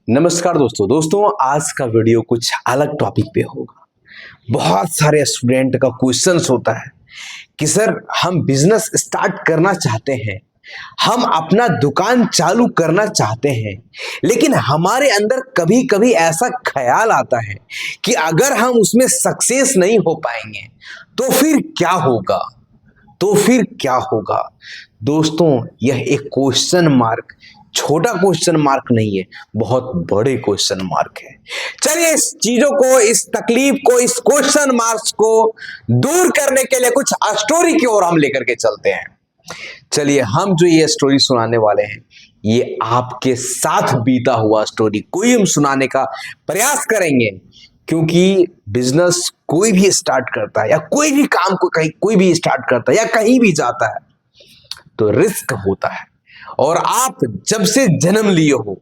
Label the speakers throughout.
Speaker 1: नमस्कार दोस्तों आज का वीडियो कुछ अलग टॉपिक पे होगा। बहुत सारे स्टूडेंट का क्वेश्चंस होता है कि सर हम बिजनेस स्टार्ट करना चाहते हैं, हम अपना दुकान चालू करना चाहते हैं, लेकिन हमारे अंदर कभी कभी ऐसा ख्याल आता है कि अगर हम उसमें सक्सेस नहीं हो पाएंगे तो फिर क्या होगा। दोस्तों यह एक क्वेश्चन मार्क, छोटा क्वेश्चन मार्क नहीं है, बहुत बड़े क्वेश्चन मार्क है। चलिए इस चीजों को, इस तकलीफ को, इस क्वेश्चन मार्क्स को दूर करने के लिए कुछ स्टोरी की ओर हम लेकर के चलते हैं। चलिए हम जो ये स्टोरी सुनाने वाले हैं ये आपके साथ बीता हुआ स्टोरी कोई हम सुनाने का प्रयास करेंगे, क्योंकि बिजनेस कोई भी स्टार्ट करता है या कोई भी काम को कहीं कोई भी स्टार्ट करता है या कहीं भी जाता है तो रिस्क होता है। और आप जब से जन्म लिए हो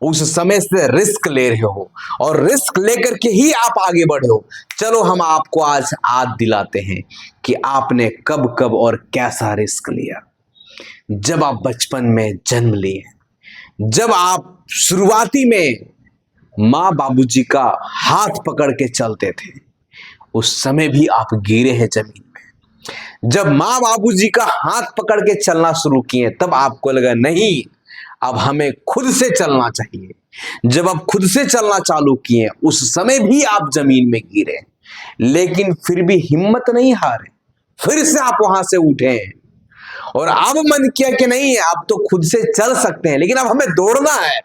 Speaker 1: उस समय से रिस्क ले रहे हो और रिस्क लेकर के ही आप आगे बढ़े हो। चलो हम आपको आज याद दिलाते हैं कि आपने कब कब और कैसा रिस्क लिया। जब आप बचपन में जन्म लिए, जब आप शुरुआती में माँ बाबूजी का हाथ पकड़ के चलते थे, उस समय भी आप गिरे हैं जमीन में। जब माँ बाबूजी का हाथ पकड़ के चलना शुरू किए तब आपको लगा नहीं, अब हमें खुद से चलना चाहिए। जब आप खुद से चलना चालू किए उस समय भी आप जमीन में गिरे, लेकिन फिर भी हिम्मत नहीं हारे, फिर से आप वहां से उठे और अब मन किया कि नहीं आप तो खुद से चल सकते हैं, लेकिन अब हमें दौड़ना है।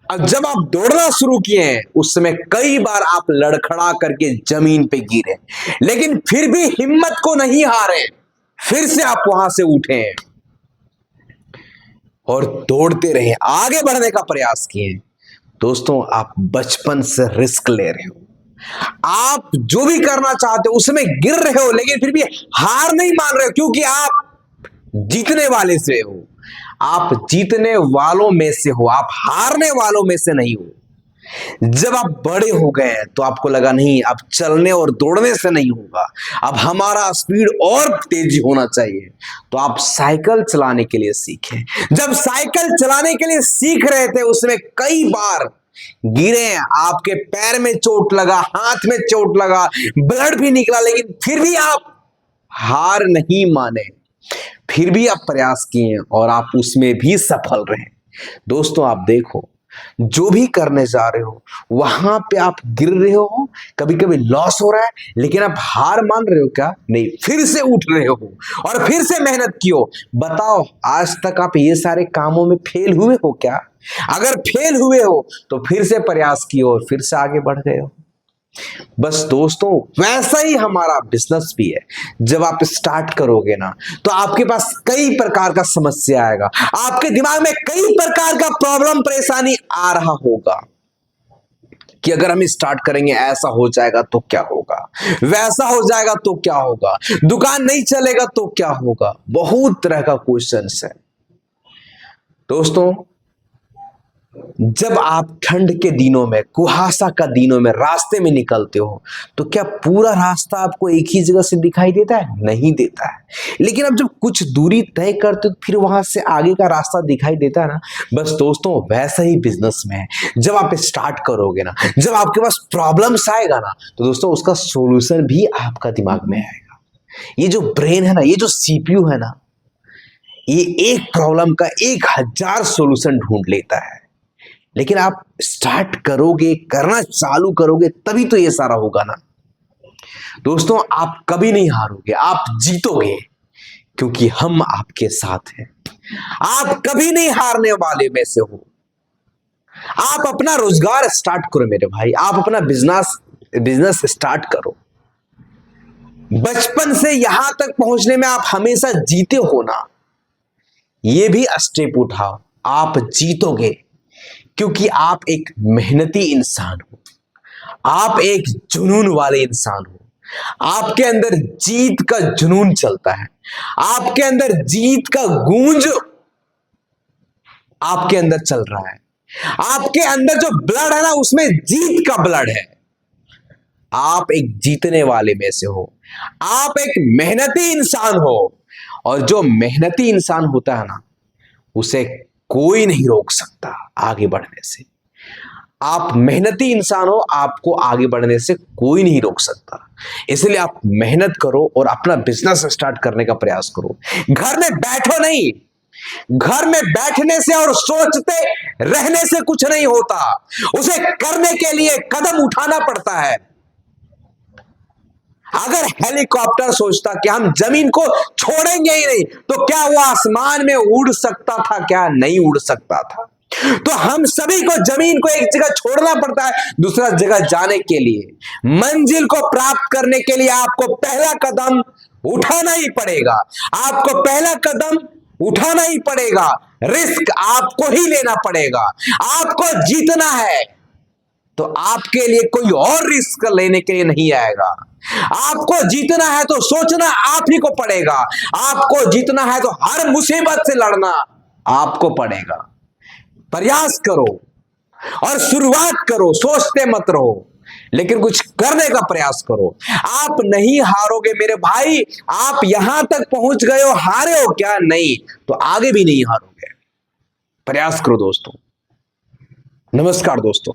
Speaker 1: अब जब आप दौड़ना शुरू किए हैं उस समय कई बार आप लड़खड़ा करके जमीन पे गिरे, लेकिन फिर भी हिम्मत को नहीं हारे, फिर से आप वहां से उठे और दौड़ते रहे, आगे बढ़ने का प्रयास किए। दोस्तों आप बचपन से रिस्क ले रहे हो, आप जो भी करना चाहते हो उसमें गिर रहे हो, लेकिन फिर भी हार नहीं मान रहे हो, क्योंकि आप जीतने वाले से हो, आप जीतने वालों में से हो, आप हारने वालों में से नहीं हो। जब आप बड़े हो गए तो आपको लगा नहीं अब चलने और दौड़ने से नहीं होगा, अब हमारा स्पीड और तेजी होना चाहिए, तो आप साइकिल चलाने के लिए सीखे। जब साइकिल चलाने के लिए सीख रहे थे उसमें कई बार गिरे, आपके पैर में चोट लगा, हाथ में चोट लगा, ब्लड भी निकला, लेकिन फिर भी आप हार नहीं माने, फिर भी आप प्रयास किए और आप उसमें भी सफल रहे। दोस्तों आप देखो, जो भी करने जा रहे हो वहां पे आप गिर रहे हो, कभी कभी लॉस हो रहा है, लेकिन आप हार मान रहे हो क्या? नहीं, फिर से उठ रहे हो और फिर से मेहनत की हो। बताओ आज तक आप ये सारे कामों में फेल हुए हो क्या? अगर फेल हुए हो तो फिर से प्रयास किए और फिर से आगे बढ़ गए हो। बस दोस्तों वैसा ही हमारा बिजनेस भी है। जब आप स्टार्ट करोगे ना तो आपके पास कई प्रकार का समस्या आएगा, आपके दिमाग में कई प्रकार का प्रॉब्लम परेशानी आ रहा होगा कि अगर हम स्टार्ट करेंगे ऐसा हो जाएगा तो क्या होगा, वैसा हो जाएगा तो क्या होगा, दुकान नहीं चलेगा तो क्या होगा। बहुत तरह का क्वेश्चन है। दोस्तों जब आप ठंड के दिनों में, कुहासा का दिनों में रास्ते में निकलते हो तो क्या पूरा रास्ता आपको एक ही जगह से दिखाई देता है? नहीं देता है। लेकिन अब जब कुछ दूरी तय करते हो फिर वहां से आगे का रास्ता दिखाई देता है ना। बस दोस्तों वैसा ही बिजनेस में है। जब आप स्टार्ट करोगे ना, जब आपके पास प्रॉब्लम्स आएगा ना तो दोस्तों उसका सोल्यूशन भी आपका दिमाग में आएगा। ये जो ब्रेन है ना, ये जो सीपीयू है ना, ये एक प्रॉब्लम का 1000 सोल्यूशन ढूंढ लेता है। लेकिन आप स्टार्ट करोगे, करना चालू करोगे तभी तो ये सारा होगा ना। दोस्तों आप कभी नहीं हारोगे, आप जीतोगे, क्योंकि हम आपके साथ हैं। आप कभी नहीं हारने वाले में से हो। आप अपना रोजगार स्टार्ट करो मेरे भाई, आप अपना बिजनेस स्टार्ट करो। बचपन से यहां तक पहुंचने में आप हमेशा जीते हो ना, ये भी स्टेप उठाओ, आप जीतोगे, क्योंकि आप एक मेहनती इंसान हो, आप एक जुनून वाले इंसान हो। आपके अंदर जीत का जुनून चलता है, आपके अंदर जीत का गूंज आपके अंदर चल रहा है। आपके अंदर जो ब्लड है ना उसमें जीत का ब्लड है। आप एक जीतने वाले में से हो, आप एक मेहनती इंसान हो, और जो मेहनती इंसान होता है ना उसे कोई नहीं रोक सकता आगे बढ़ने से। आप मेहनती इंसान हो, आपको आगे बढ़ने से कोई नहीं रोक सकता। इसलिए आप मेहनत करो और अपना बिजनेस स्टार्ट करने का प्रयास करो। घर में बैठो नहीं। घर में बैठने से और सोचते रहने से कुछ नहीं होता, उसे करने के लिए कदम उठाना पड़ता है। अगर हेलीकॉप्टर सोचता कि हम जमीन को छोड़ेंगे ही नहीं, तो क्या वो आसमान में उड़ सकता था? क्या नहीं उड़ सकता था? तो हम सभी को जमीन को एक जगह छोड़ना पड़ता है दूसरा जगह जाने के लिए। मंजिल को प्राप्त करने के लिए आपको पहला कदम उठाना ही पड़ेगा। आपको पहला कदम उठाना ही पड़ेगा। रिस्क आपको ही लेना पड़ेगा। आपको जीतना है तो आपके लिए कोई और रिस्क लेने के लिए नहीं आएगा। आपको जीतना है तो सोचना आप ही को पड़ेगा। आपको जीतना है तो हर मुसीबत से लड़ना आपको पड़ेगा। प्रयास करो और शुरुआत करो। सोचते मत रहो, लेकिन कुछ करने का प्रयास करो। आप नहीं हारोगे मेरे भाई। आप यहां तक पहुंच गए हो, हारे हो क्या? नहीं, तो आगे भी नहीं हारोगे। प्रयास करो दोस्तों। नमस्कार दोस्तों।